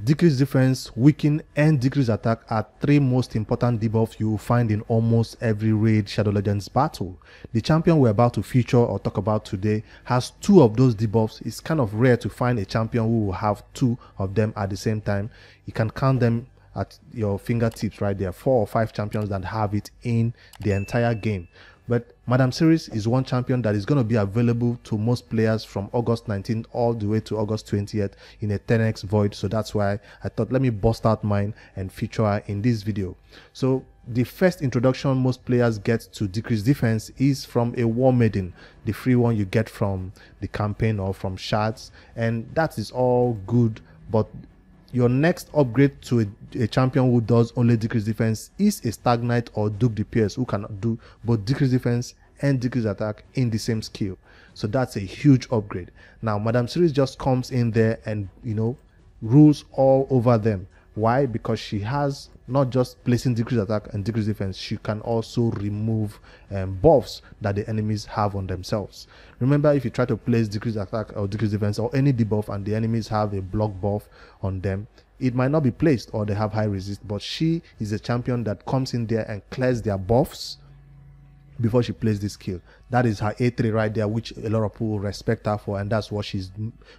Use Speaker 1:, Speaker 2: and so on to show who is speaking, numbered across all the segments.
Speaker 1: Decrease defense, weaken, and decrease attack are three most important debuffs you will find in almost every raid Shadow Legends battle. The champion we're about to feature or talk about today has two of those debuffs. It's kind of rare to find a champion who will have two of them at the same time. You can count them at your fingertips right there. 4 or 5 champions that have it in the entire game. But Madam Serris is one champion that is going to be available to most players from August 19th all the way to August 20th in a 10x void. So that's why I thought let me bust out mine and feature her in this video. So the first introduction most players get to decrease defense is from a War Maiden, the free one you get from the campaign or from shards, and that is all good. But your next upgrade to a champion who does only decrease defense is a Stag Knight or Duke DPS who can do both decrease defense and decrease attack in the same skill. So that's a huge upgrade. Now Madam Serris just comes in there and rules all over them. Why? Because she has not just placing decrease attack and decrease defense, she can also remove buffs that the enemies have on themselves. Remember, if you try to place decrease attack or decrease defense or any debuff and the enemies have a block buff on them, it might not be placed or they have high resist, but she is a champion that comes in there and clears their buffs before she plays this skill. That is her A3 right there, which a lot of people respect her for, and that's what she's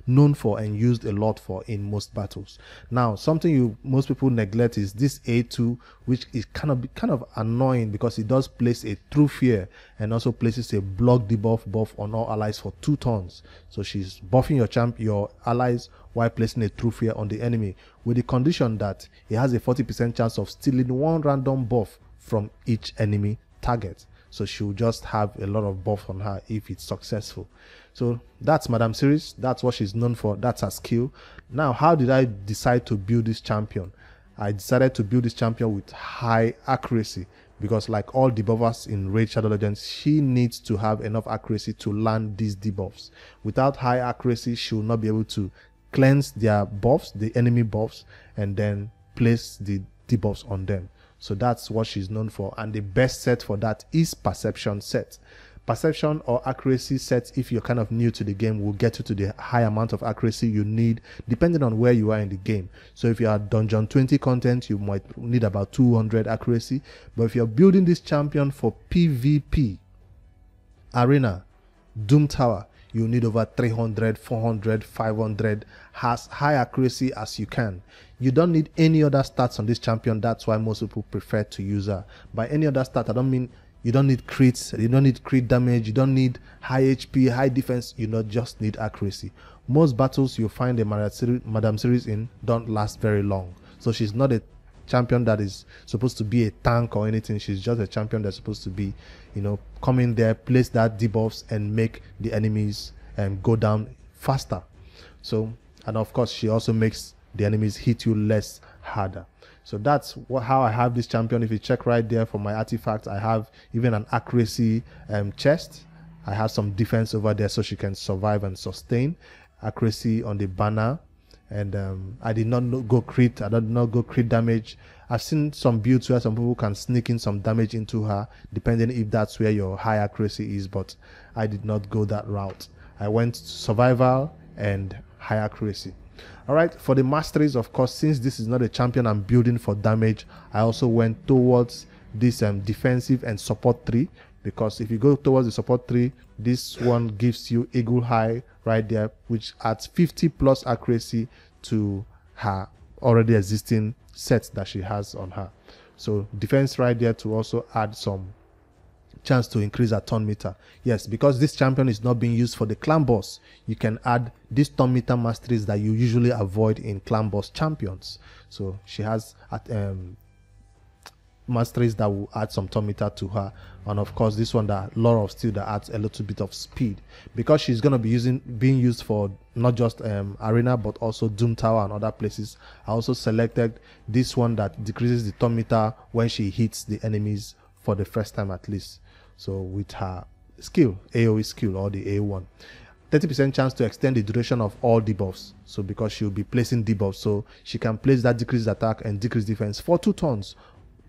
Speaker 1: known for and used a lot for in most battles. Now, something most people neglect is this A2, which is kind of annoying because it does place a True Fear and also places a block debuff buff on all allies for 2 turns. So she's buffing your allies while placing a True Fear on the enemy, with the condition that it has a 40% chance of stealing 1 random buff from each enemy target. So she'll just have a lot of buff on her if it's successful. So that's Madam Serris. That's what she's known for. That's her skill. Now, how did I decide to build this champion? I decided to build this champion with high accuracy because, like all debuffers in Raid Shadow Legends, she needs to have enough accuracy to land these debuffs. Without high accuracy, she will not be able to cleanse their buffs, the enemy buffs, and then place the debuffs on them. So that's what she's known for, and the best set for that is Perception set. Perception or accuracy sets, if you're kind of new to the game, will get you to the high amount of accuracy you need depending on where you are in the game. So if you are Dungeon 20 content, you might need about 200 accuracy, but if you're building this champion for PvP, Arena, Doom Tower, you need over 300, 400, 500, as high accuracy as you can. You don't need any other stats on this champion. That's why most people prefer to use her. By any other stat, I don't mean you don't need crits, you don't need crit damage, you don't need high HP, high defense, you not just need accuracy. Most battles you find a Madam Serris in don't last very long. So she's not a champion that is supposed to be a tank or anything. She's just a champion that's supposed to be, come in there, place that debuffs and make the enemies go down faster. So, and of course she also makes the enemies hit you less harder. So that's how I have this champion. If you check right there for my artifacts, I have even an accuracy chest. I have some defense over there so she can survive and sustain. Accuracy on the banner. And I did not go crit. I did not go crit damage. I've seen some builds where some people can sneak in some damage into her, depending if that's where your high accuracy is, but I did not go that route. I went survival and high accuracy. All right, for the masteries, of course, since this is not a champion I'm building for damage, I also went towards this defensive and support 3, because if you go towards the support 3, this one gives you Eagle High right there, which adds 50 plus accuracy to her already existing sets that she has on her. So defense right there to also add some chance to increase her turn meter. Yes, because this champion is not being used for the clan boss, you can add these turn meter masteries that you usually avoid in clan boss champions. So she has masteries that will add some turn meter to her, and of course this one, that Law of Steel, that adds a little bit of speed, because she's going to be being used for not just Arena but also Doom Tower and other places. I also selected this one that decreases the turn meter when she hits the enemies for the first time at least. So with her skill, AoE skill, or the A1, 30% chance to extend the duration of all debuffs. So because she'll be placing debuffs, so she can place that decreased attack and decreased defense for 2 turns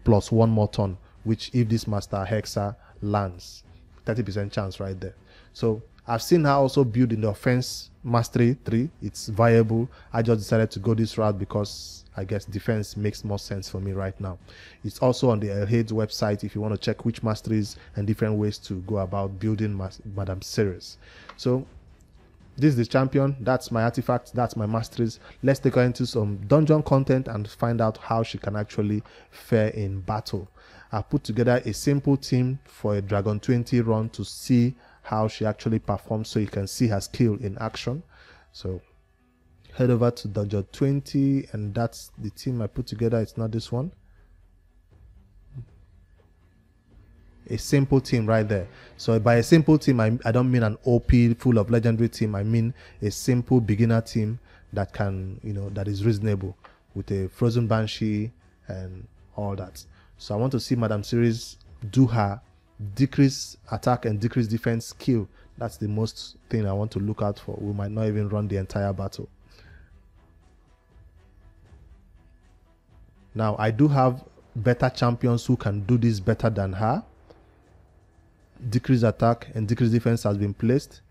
Speaker 1: plus 1 more turn, which if this Master Hexer lands, 30% chance right there. So I've seen her also build in the offense mastery 3. It's viable. I just decided to go this route because I guess defense makes more sense for me right now. It's also on the Elhade's website if you want to check which masteries and different ways to go about building Madame Serris. So this is the champion, that's my artifact, that's my masteries. Let's take her into some dungeon content and find out how she can actually fare in battle. I put together a simple team for a Dragon 20 run to see how she actually performs, so you can see her skill in action. So head over to Dungeon 20, and that's the team I put together. It's not this one. A simple team right there. So by a simple team, I don't mean an OP full of legendary team. I mean a simple beginner team that can, that is reasonable, with a frozen banshee and all that. So I want to see Madame Serris do her decrease attack and decrease defense skill. That's the most thing I want to look out for. We might not even run the entire battle. Now I do have better champions who can do this better than her. Decrease attack and decrease defense has been placed.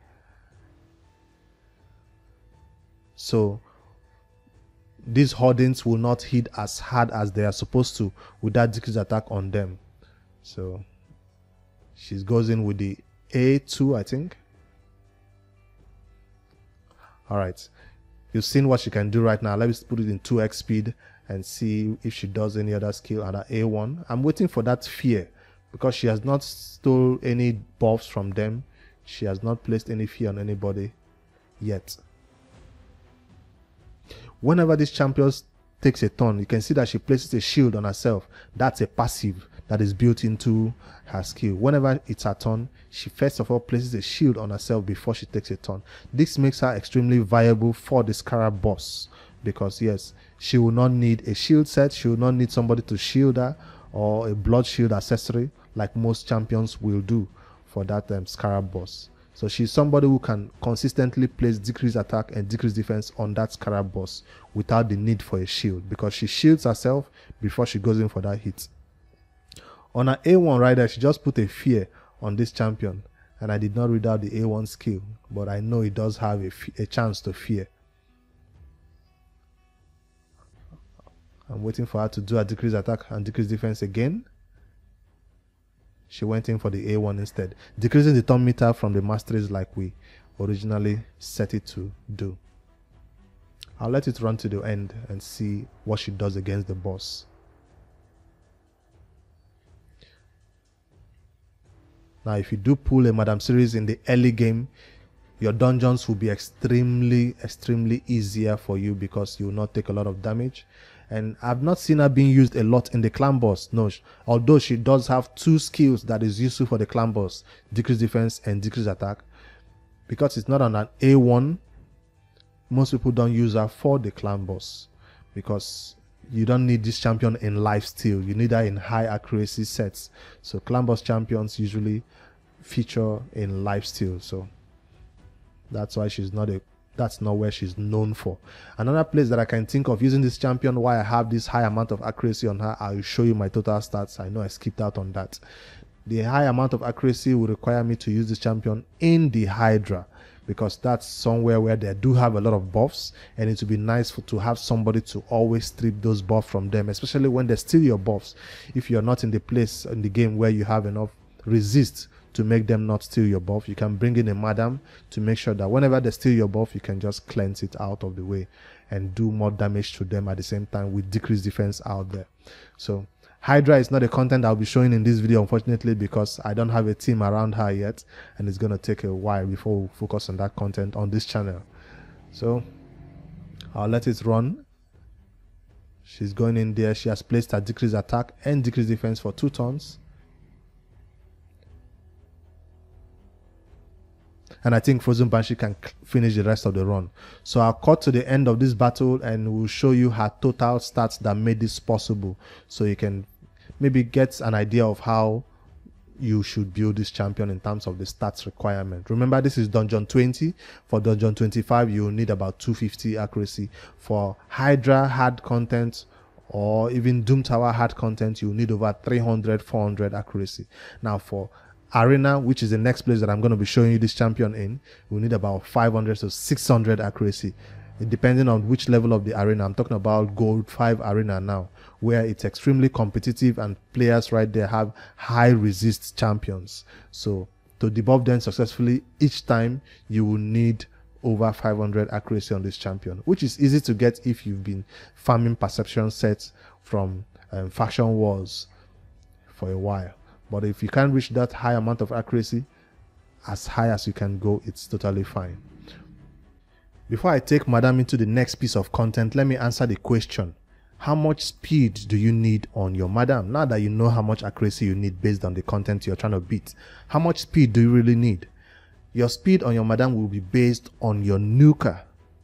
Speaker 1: So these Hoardings will not hit as hard as they are supposed to with that decrease attack on them. So she goes in with the A2, I think. Alright, you've seen what she can do right now. Let me put it in 2x speed and see if she does any other skill at A1. I'm waiting for that fear, because she has not stole any buffs from them. She has not placed any fear on anybody yet. Whenever this champion takes a turn, you can see that she places a shield on herself. That's a passive that is built into her skill. Whenever it's her turn, she first of all places a shield on herself before she takes a turn. This makes her extremely viable for the Scarab boss, because yes, she will not need a shield set. She will not need somebody to shield her or a blood shield accessory like most champions will do for that Scarab boss. So she's somebody who can consistently place decrease attack and decrease defense on that Scarab boss without the need for a shield, because she shields herself before she goes in for that hit. On her A1 right there, she just put a fear on this champion, and I did not read out the A1 skill, but I know it does have a chance to fear. I'm waiting for her to do a decrease attack and decrease defense again. She went in for the A1 instead, decreasing the turn meter from the masteries like we originally set it to do. I'll let it run to the end and see what she does against the boss. Now, if you do pull a Madame Serris in the early game, your dungeons will be extremely easier for you, because you will not take a lot of damage. And I've not seen her being used a lot in the clan boss. No, although she does have 2 skills that is useful for the clan boss: decrease defense and decrease attack. Because it's not on an A1, most people don't use her for the clan boss, because you don't need this champion in lifesteal. You need her in high accuracy sets. So clan boss champions usually feature in lifesteal. So that's why that's not where she's known for. Another place that I can think of using this champion, why I have this high amount of accuracy on her, I'll show you my total stats. I know I skipped out on that. The high amount of accuracy will require me to use this champion in the Hydra, because that's somewhere where they do have a lot of buffs, and it would be nice to have somebody to always strip those buffs from them, especially when they steal your buffs. If you're not in the place in the game where you have enough resist to make them not steal your buff, you can bring in a madam to make sure that whenever they steal your buff, you can just cleanse it out of the way and do more damage to them at the same time with decreased defense out there. So Hydra is not a content I'll be showing in this video, unfortunately, because I don't have a team around her yet, and it's going to take a while before we focus on that content on this channel. So I'll let it run. She's going in there. She has placed her decreased attack and decreased defense for 2 turns. And I think Frozen Banshee can finish the rest of the run. So I'll cut to the end of this battle and we'll show you her total stats that made this possible, so you can maybe get an idea of how you should build this champion in terms of the stats requirement. Remember, this is Dungeon 20. For Dungeon 25, you'll need about 250 accuracy. For Hydra hard content or even Doom Tower hard content, you'll need over 300, 400 accuracy. Now for arena, which is the next place that I'm going to be showing you this champion in, we need about 500 to 600 accuracy, depending on which level of the arena. I'm talking about gold 5 arena now, where it's extremely competitive and players right there have high resist champions. So to debuff them successfully each time, you will need over 500 accuracy on this champion, which is easy to get if you've been farming perception sets from faction wars for a while. But if you can't reach that high amount of accuracy, as high as you can go, it's totally fine. Before I take Madame into the next piece of content, let me answer the question: how much speed do you need on your Madame? Now that you know how much accuracy you need based on the content you're trying to beat, how much speed do you really need? Your speed on your Madame will be based on your nuker.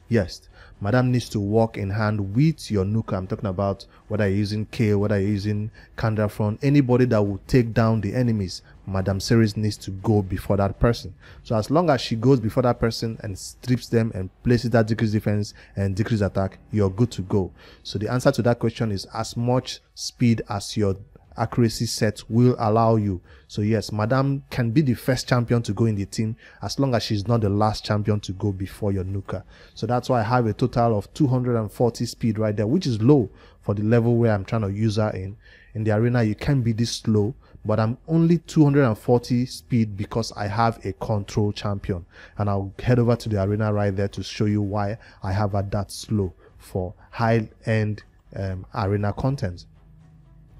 Speaker 1: Yes, Madame needs to walk in hand with your nuker. I'm talking about whether you're using K, whether you're using Candrafron, anybody that will take down the enemies, Madame Serris needs to go before that person. So as long as she goes before that person and strips them and places that decrease defense and decrease attack, you're good to go. So the answer to that question is as much speed as your accuracy set will allow you. So yes, Madame can be the first champion to go in the team as long as she's not the last champion to go before your nuker. So that's why I have a total of 240 speed right there, which is low for the level where I'm trying to use her in. In the arena, you can't be this slow, but I'm only 240 speed because I have a control champion. And I'll head over to the arena right there to show you why I have her that slow for high-end arena content.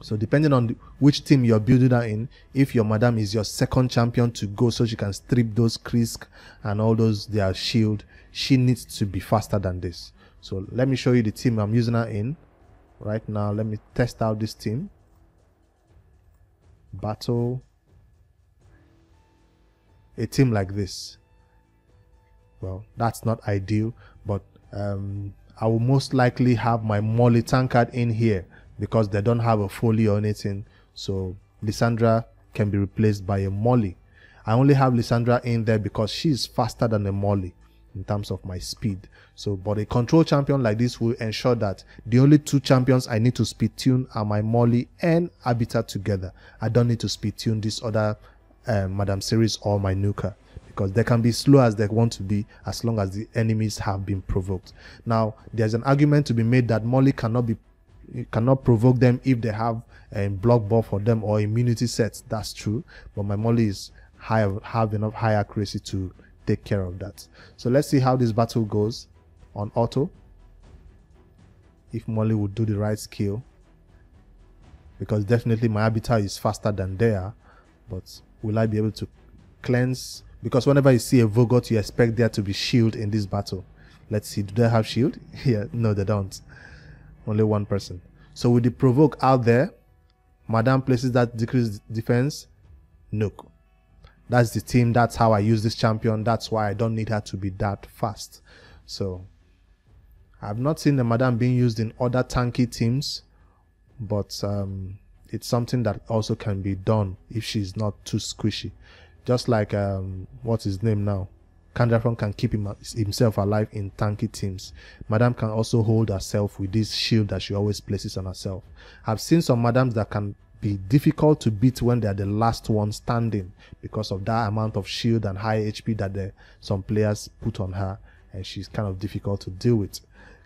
Speaker 1: So depending on which team you're building her in, if your Madame is your second champion to go so she can strip those Krisk and all those their shield, she needs to be faster than this. So let me show you the team I'm using her in right now. Let me test out this team. Battle. A team like this. Well, that's not ideal, but I will most likely have my Molly tankard in here, because they don't have a foley or anything. So Lysandra can be replaced by a Molly. I only have Lysandra in there because she's faster than a Molly in terms of my speed. So, but a control champion like this will ensure that the only 2 champions I need to speed tune are my Molly and Abita together. I don't need to speed tune this other Madame Serris or my nuker, because they can be slow as they want to be as long as the enemies have been provoked. Now, there's an argument to be made that Molly cannot provoke them if they have a block buff for them or immunity sets. That's true, but my Molly is have enough high accuracy to take care of that. So let's see how this battle goes on auto. If Molly would do the right skill, because definitely my Abita is faster than they are, but will I be able to cleanse? Because whenever you see a Vogot, you expect there to be shield in this battle. Let's see, do they have shield? Yeah, no, they don't. Only one person. So with the provoke out there, Madame places that decreased defense. Nuke. That's the team. That's how I use this champion. That's why I don't need her to be that fast. So I've not seen the Madame being used in other tanky teams, but it's something that also can be done if she's not too squishy. Just like what's his name now? Candrafron can keep himself alive in tanky teams. Madame can also hold herself with this shield that she always places on herself. I've seen some Madames that can be difficult to beat when they're the last one standing because of that amount of shield and high HP that some players put on her, and she's kind of difficult to deal with.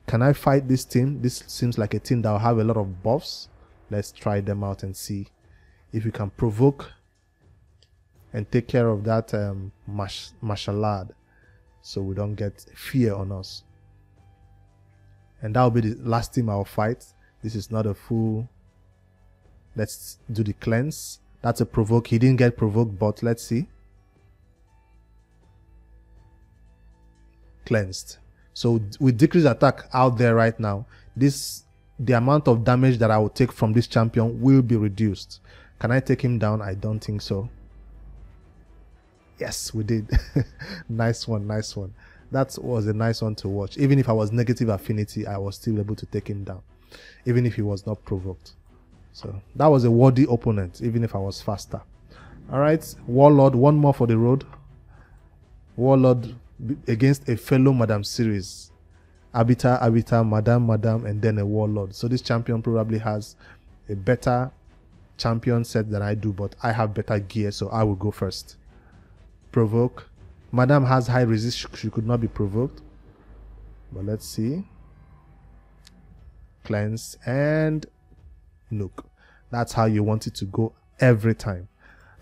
Speaker 1: Can I fight this team? This seems like a team that will have a lot of buffs. Let's try them out and see if we can provoke and take care of that Mashalad, so we don't get fear on us. And that will be the last team I'll fight. This is not a full. Let's do the cleanse. That's a provoke. He didn't get provoked, but let's see. Cleansed. So with decreased attack out there right now, the amount of damage that I will take from this champion will be reduced. Can I take him down? I don't think so. Yes, we did. Nice one, nice one. That was a nice one to watch. Even if I was negative affinity, I was still able to take him down, even if he was not provoked. So that was a worthy opponent, even if I was faster. All right, Warlord, one more for the road. Warlord against a fellow Madame Series. Abita, Madame, and then a Warlord. So this champion probably has a better champion set than I do, but I have better gear, so I will go first. Provoke. Madam has high resist, she could not be provoked. But let's see. Cleanse and nuke. That's how you want it to go every time.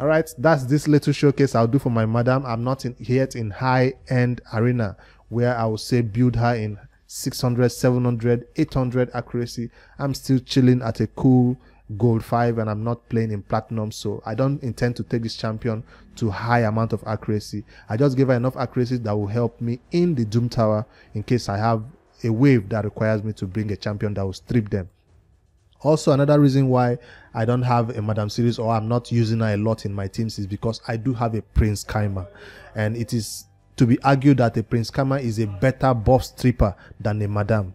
Speaker 1: Alright, that's this little showcase I'll do for my madam. I'm not yet in high-end arena where I will say build her in 600, 700, 800 accuracy. I'm still chilling at a cool gold 5 and I'm not playing in platinum, so I don't intend to take this champion to high amount of accuracy. I just give her enough accuracy that will help me in the Doom Tower in case I have a wave that requires me to bring a champion that will strip them. Also, another reason why I don't have a Madam Serris or I'm not using her a lot in my teams is because I do have a Prince Kaima, and it is to be argued that a Prince Kaima is a better buff stripper than a Madam.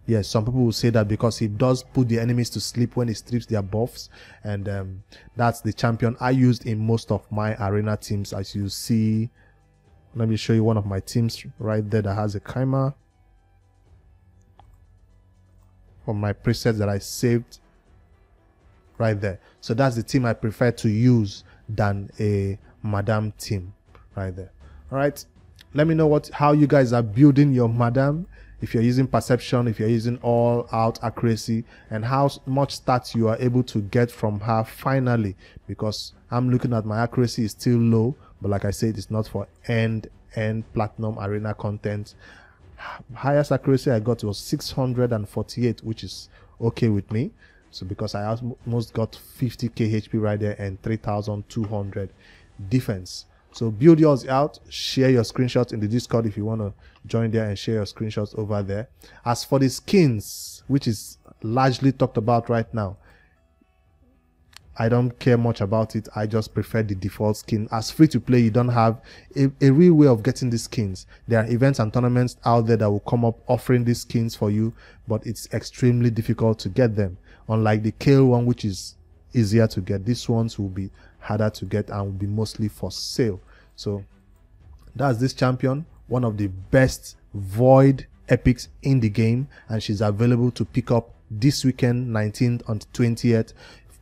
Speaker 1: Yes, some people will say that because he does put the enemies to sleep when he strips their buffs, and that's the champion I used in most of my arena teams. As you see, let me show you one of my teams right there that has a Kaima from my presets that I saved right there. So that's the team I prefer to use than a Madam team right there. All right, let me know how you guys are building your Madam, if you're using perception, if you're using all out accuracy, and how much stats you are able to get from her finally, because I'm looking at my accuracy is still low, but like I said, it's not for end platinum arena content. Highest accuracy I got was 648, which is okay with me. So because I almost got 50k HP right there and 3200 defense. So build yours out, share your screenshots in the Discord if you want to join there and share your screenshots over there. As for the skins, which is largely talked about right now, I don't care much about it. I just prefer the default skin. As free to play, you don't have a real way of getting these skins. There are events and tournaments out there that will come up offering these skins for you, but it's extremely difficult to get them. Unlike the Kale one, which is easier to get, these ones will be harder to get and will be mostly for sale. So that's this champion, one of the best void epics in the game, and she's available to pick up this weekend, 19th and 20th.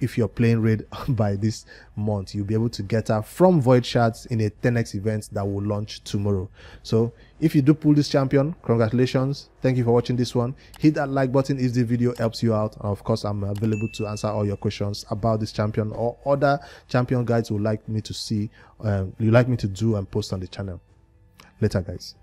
Speaker 1: If you're playing raid by this month, you'll be able to get her from void shards in a 10x event that will launch tomorrow. So if you do pull this champion, congratulations. Thank you for watching this one. Hit that like button if the video helps you out, and of course I'm available to answer all your questions about this champion or other champion guides you would like me to see, you like me to do and post on the channel. Later guys.